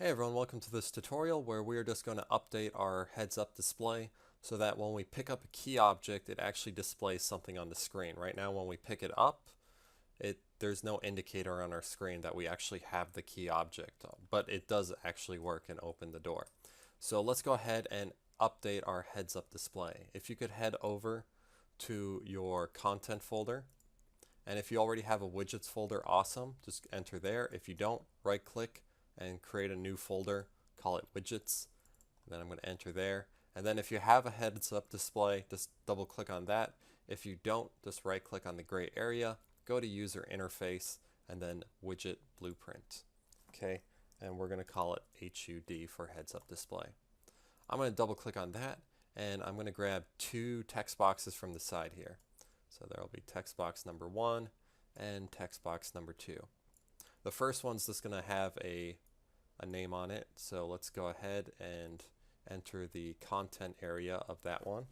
Hey everyone, welcome to this tutorial where we are just going to update our heads-up display so that when we pick up a key object, it actually displays something on the screen. Right now when we pick it up, there's no indicator on our screen that we actually have the key object, but it does actually work and open the door. So let's go ahead and update our heads-up display. If you could head over to your content folder, and if you already have a widgets folder, awesome, just enter there. If you don't, right click and create a new folder, call it widgets. Then I'm going to enter there. And then if you have a heads up display, just double click on that. If you don't, just right click on the gray area, go to user interface, and then widget blueprint. Okay, and we're going to call it HUD for heads up display. I'm going to double click on that, and I'm going to grab two text boxes from the side here. So there will be text box number 1 and text box number 2. The first one's just going to have a name on it. So let's go ahead and enter the content area of that one.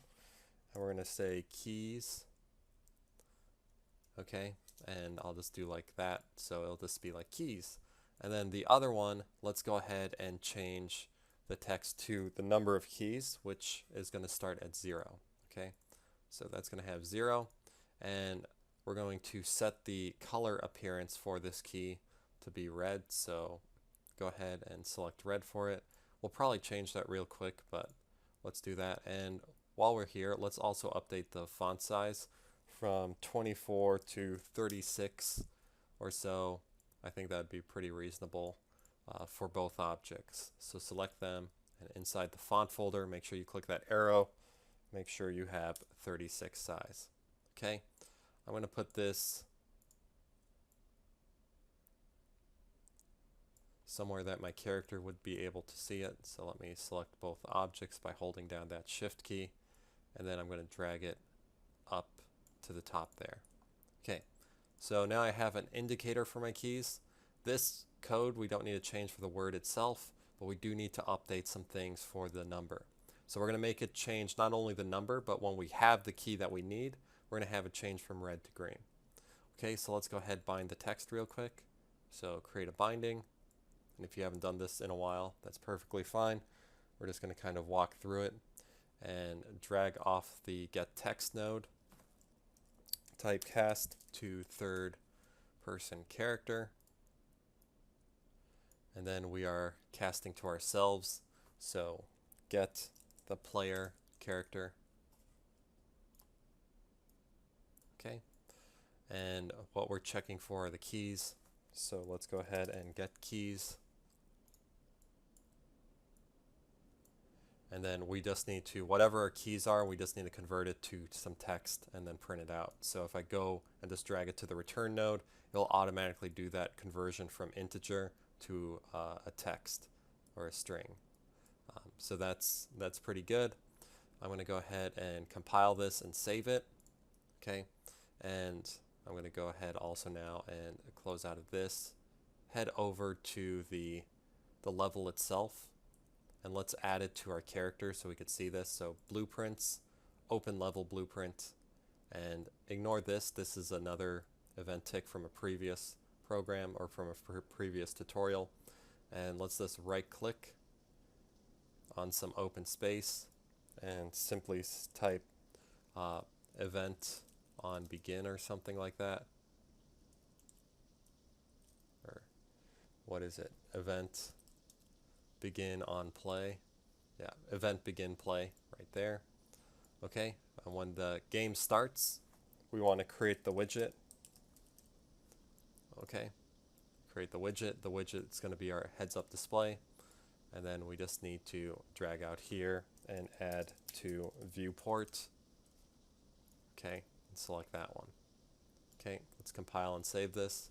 And we're going to say keys. Okay, and I'll just do like that. So it'll just be like keys. And then the other one, let's go ahead and change the text to the number of keys, which is going to start at 0. Okay, so that's going to have 0. And we're going to set the color appearance for this key to be red, so go ahead and select red for it. We'll probably change that real quick, but let's do that. And while we're here, let's also update the font size from 24 to 36 or so. I think that'd be pretty reasonable for both objects. So select them, and inside the font folder, make sure you click that arrow. Make sure you have 36 size. Okay, I'm going to put this somewhere that my character would be able to see it. So let me select both objects by holding down that shift key, and then I'm going to drag it up to the top there. Okay, so now I have an indicator for my keys. This code we don't need to change for the word itself, but we do need to update some things for the number. So we're going to make it change not only the number, but when we have the key that we need, we're going to have it change from red to green. Okay, so let's go ahead and bind the text real quick. So create a binding. And if you haven't done this in a while, that's perfectly fine. We're just going to kind of walk through it and drag off the get text node, typecast to third person character, and then we are casting to ourselves. So get the player character. Okay, and what we're checking for are the keys. So let's go ahead and get keys. And then we just need to, whatever our keys are, we just need to convert it to some text and then print it out. So if I go and just drag it to the return node, it'll automatically do that conversion from integer to a text or a string. So that's pretty good. I'm going to go ahead and compile this and save it. Okay, and I'm going to go ahead also now and close out of this. Head over to the level itself, and let's add it to our character so we could see this. So blueprints, open level blueprint, and ignore this. This is another event tick from a previous program or from a previous tutorial. And let's just right click on some open space and simply type event on begin or something like that. Or what is it? Event begin on play. Yeah, event begin play right there. Okay, and when the game starts, we want to create the widget. Okay, create the widget. The widget is going to be our heads up display. And then we just need to drag out here and add to viewport. Okay, and select that one. Okay, let's compile and save this.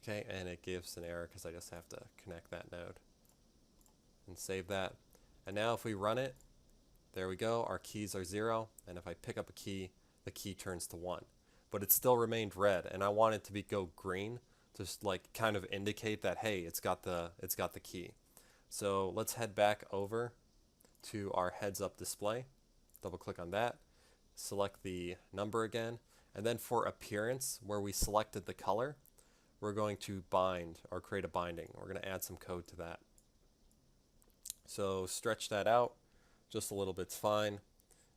Okay, and it gives an error because I just have to connect that node. And save that. And now if we run it, there we go, our keys are 0, and if I pick up a key, the key turns to 1. But it still remained red, and I want it to go green, just like kind of indicate that, hey, it's got the key. So let's head back over to our heads up display, double click on that, select the number again, and then for appearance, where we selected the color, we're going to bind or create a binding. We're going to add some code to that. So stretch that out just a little bit's fine.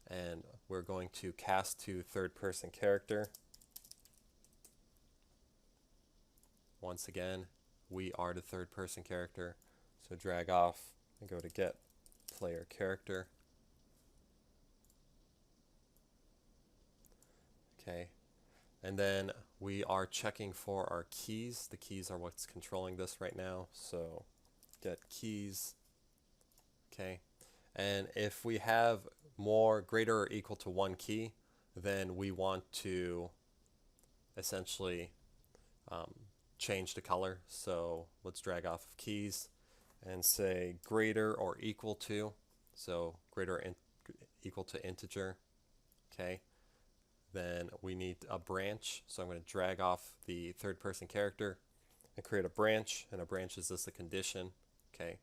And we're going to cast to third person character. Once again, we are the third person character. So drag off and go to get player character. Okay. And then we are checking for our keys. The keys are what's controlling this right now. So get keys. Okay. And if we have more greater or equal to one key, then we want to essentially change the color. So let's drag off of keys and say greater or equal to. So greater or equal to integer. Okay. Then we need a branch. So I'm going to drag off the third person character and create a branch. And a branch is just a condition. Okay.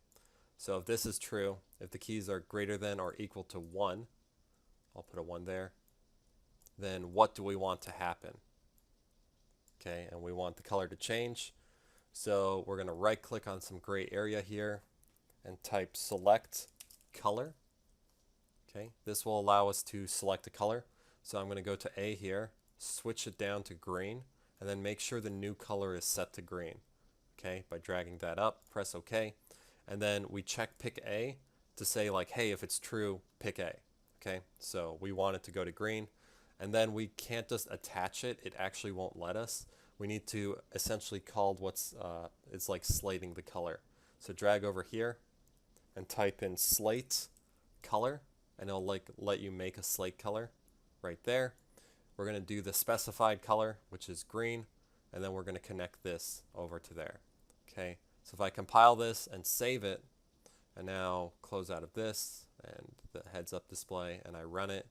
So if this is true, if the keys are greater than or equal to 1, I'll put a 1 there, then what do we want to happen? Okay, and we want the color to change. So we're going to right click on some gray area here and type select color. Okay, this will allow us to select a color. So I'm going to go to A here, switch it down to green, and then make sure the new color is set to green. Okay, by dragging that up, press OK. And then we check pick A to say like, hey, if it's true, pick A. Okay, so we want it to go to green. And then we can't just attach it. It actually won't let us. We need to essentially call it's like slating the color. So drag over here and type in slate color, and it'll like let you make a slate color right there. We're going to do the specified color, which is green, and then we're going to connect this over to there. Okay, so if I compile this and save it, and now close out of this and the heads up display, and I run it,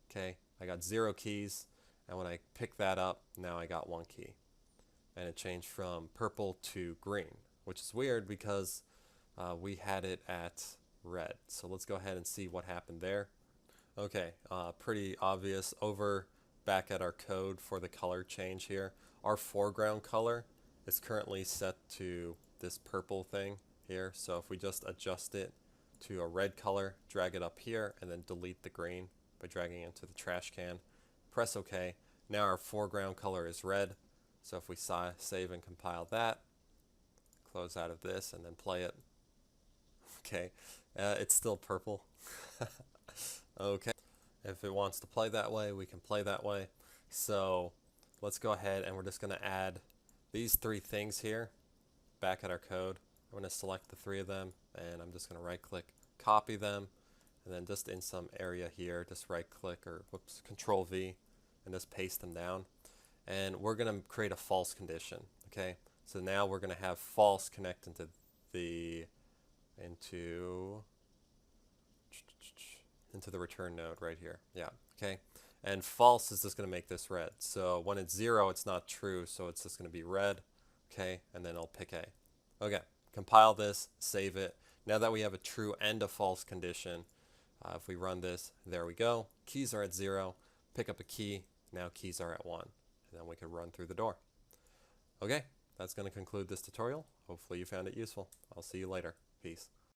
okay, I got 0 keys, and when I pick that up, now I got 1 key. And it changed from purple to green, which is weird because we had it at red. So let's go ahead and see what happened there. Okay, pretty obvious. Over back at our code for the color change here, our foreground color is currently set to this purple thing here. So if we just adjust it to a red color, drag it up here, and then delete the green by dragging it into the trash can, press OK. Now our foreground color is red. So if we save and compile that, close out of this, and then play it, okay, it's still purple. Okay, if it wants to play that way, we can play that way. So let's go ahead and we're just going to add these 3 things here back at our code. I'm going to select the 3 of them, and I'm just going to right click, copy them, and then just in some area here, just right click or Control V, and just paste them down. And we're going to create a false condition. Okay, so now we're going to have false connect into the return node right here. Yeah. Okay, and false is just going to make this red. So when it's 0, it's not true. So it's just going to be red. Okay, and then I'll pick A. Okay, compile this, save it. Now that we have a true and a false condition, if we run this, there we go. Keys are at 0. Pick up a key. Now keys are at 1. And then we can run through the door. Okay, that's going to conclude this tutorial. Hopefully you found it useful. I'll see you later. Peace.